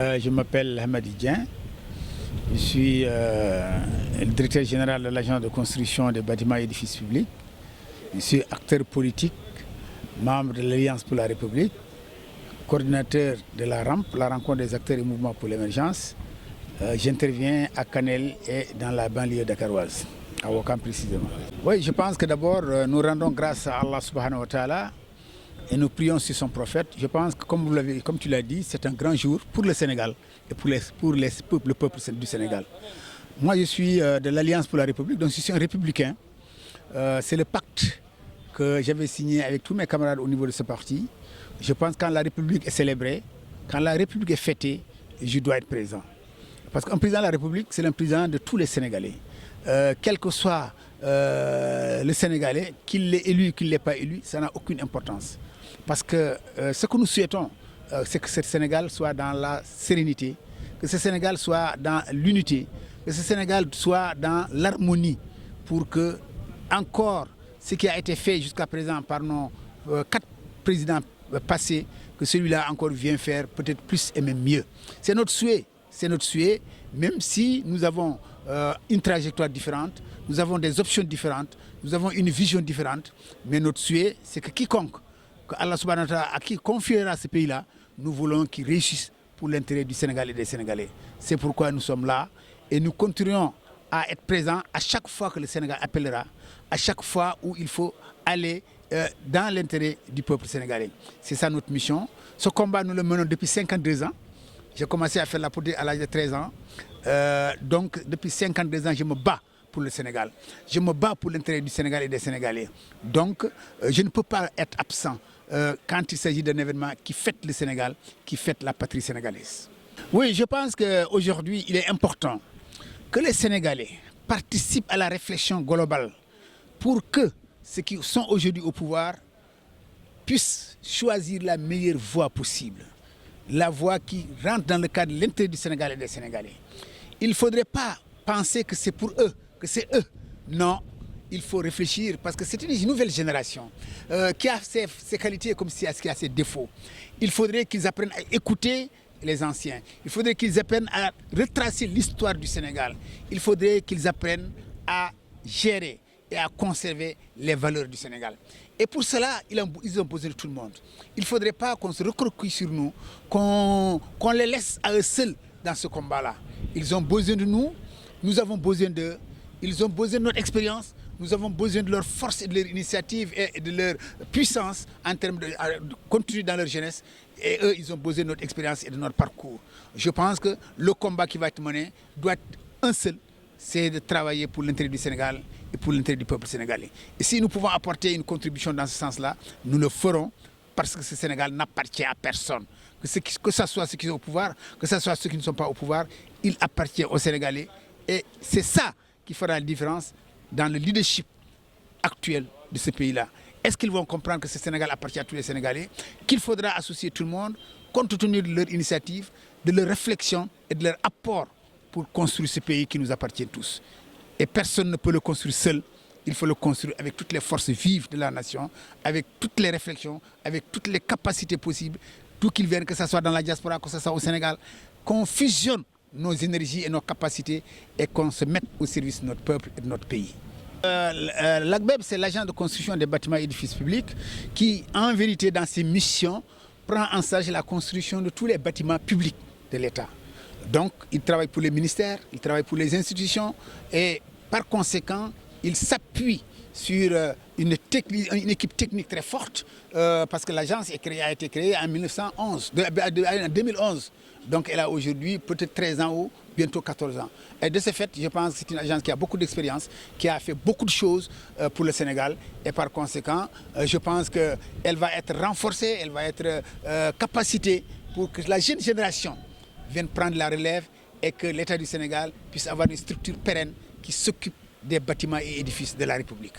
Je m'appelle Hamadi Dien, je suis le directeur général de l'agence de construction des bâtiments et édifices publics. Je suis acteur politique, membre de l'Alliance pour la République, coordinateur de la RAMP, la rencontre des acteurs et mouvements pour l'émergence. J'interviens à Kanel et dans la banlieue dakaroise, à Ouakam précisément. Oui, je pense que d'abord nous rendons grâce à Allah subhanahu wa ta'ala et nous prions sur son prophète. Je pense que comme tu l'as dit, c'est un grand jour pour le Sénégal et pour le peuple du Sénégal. Moi je suis de l'Alliance pour la République, donc je suis un républicain. C'est le pacte que j'avais signé avec tous mes camarades au niveau de ce parti. Je pense que quand la République est célébrée, quand la République est fêtée, je dois être présent. Parce qu'un président de la République, c'est un président de tous les Sénégalais. Quel que soit le Sénégalais, qu'il l'ait élu ou qu'il ne l'ait pas élu, ça n'a aucune importance. Parce que ce que nous souhaitons, c'est que ce Sénégal soit dans la sérénité, que ce Sénégal soit dans l'unité, que ce Sénégal soit dans l'harmonie, pour que encore ce qui a été fait jusqu'à présent par nos 4 présidents passés, que celui-là encore vient faire peut-être plus et même mieux. C'est notre souhait. C'est notre souhait, même si nous avons une trajectoire différente, nous avons des options différentes, nous avons une vision différente, mais notre souhait, c'est que quiconque, que Allah subhanahu wa ta'ala à qui confiera ce pays-là, nous voulons qu'il réussisse pour l'intérêt du Sénégal et des Sénégalais. C'est pourquoi nous sommes là et nous continuerons à être présents à chaque fois que le Sénégal appellera, à chaque fois où il faut aller dans l'intérêt du peuple sénégalais. C'est ça notre mission. Ce combat, nous le menons depuis 52 ans. J'ai commencé à faire la politique à l'âge de 13 ans. Donc, depuis 52 ans, je me bats pour le Sénégal. Je me bats pour l'intérêt du Sénégal et des Sénégalais. Donc, je ne peux pas être absent quand il s'agit d'un événement qui fête le Sénégal, qui fête la patrie sénégalaise. Oui, je pense qu'aujourd'hui, il est important que les Sénégalais participent à la réflexion globale pour que ceux qui sont aujourd'hui au pouvoir puissent choisir la meilleure voie possible. La voie qui rentre dans le cadre de l'intérêt du Sénégal et des Sénégalais. Il ne faudrait pas penser que c'est pour eux, que c'est eux. Non, il faut réfléchir parce que c'est une nouvelle génération qui a ses qualités comme qui a ses défauts. Il faudrait qu'ils apprennent à écouter les anciens. Il faudrait qu'ils apprennent à retracer l'histoire du Sénégal. Il faudrait qu'ils apprennent à gérer et à conserver les valeurs du Sénégal. Et pour cela, ils ont besoin de tout le monde. Il ne faudrait pas qu'on se recroquille sur nous, qu'on les laisse à eux seuls dans ce combat-là. Ils ont besoin de nous, nous avons besoin d'eux, ils ont besoin de notre expérience, nous avons besoin de leur force et de leur initiative et de leur puissance en termes de continuer dans leur jeunesse. Et eux, ils ont besoin de notre expérience et de notre parcours. Je pense que le combat qui va être mené doit être un seul, c'est de travailler pour l'intérêt du Sénégal et pour l'intérêt du peuple sénégalais. Et si nous pouvons apporter une contribution dans ce sens-là, nous le ferons parce que ce Sénégal n'appartient à personne. Que ce soit ceux qui sont au pouvoir, que ce soit ceux qui ne sont pas au pouvoir, il appartient aux Sénégalais. Et c'est ça qui fera la différence dans le leadership actuel de ce pays-là. Est-ce qu'ils vont comprendre que ce Sénégal appartient à tous les Sénégalais, qu'il faudra associer tout le monde, compte tenu de leur initiative, de leur réflexion et de leur apport pour construire ce pays qui nous appartient tous. Et personne ne peut le construire seul. Il faut le construire avec toutes les forces vives de la nation, avec toutes les réflexions, avec toutes les capacités possibles, d'où qu'ils viennent, que ce soit dans la diaspora, que ce soit au Sénégal, qu'on fusionne nos énergies et nos capacités et qu'on se mette au service de notre peuple et de notre pays. L'ACBEP, c'est l'agent de construction des bâtiments et édifices publics qui, en vérité, dans ses missions, prend en charge la construction de tous les bâtiments publics de l'État. Donc, il travaille pour les ministères, il travaille pour les institutions et par conséquent, il s'appuie sur une équipe technique très forte parce que l'agence a été créée en 2011. Donc, elle a aujourd'hui peut-être 13 ans ou bientôt 14 ans. Et de ce fait, je pense que c'est une agence qui a beaucoup d'expérience, qui a fait beaucoup de choses pour le Sénégal. Et par conséquent, je pense qu'elle va être renforcée, elle va être capacitée pour que la jeune génération vienne prendre la relève et que l'État du Sénégal puisse avoir une structure pérenne qui s'occupe des bâtiments et édifices de la République.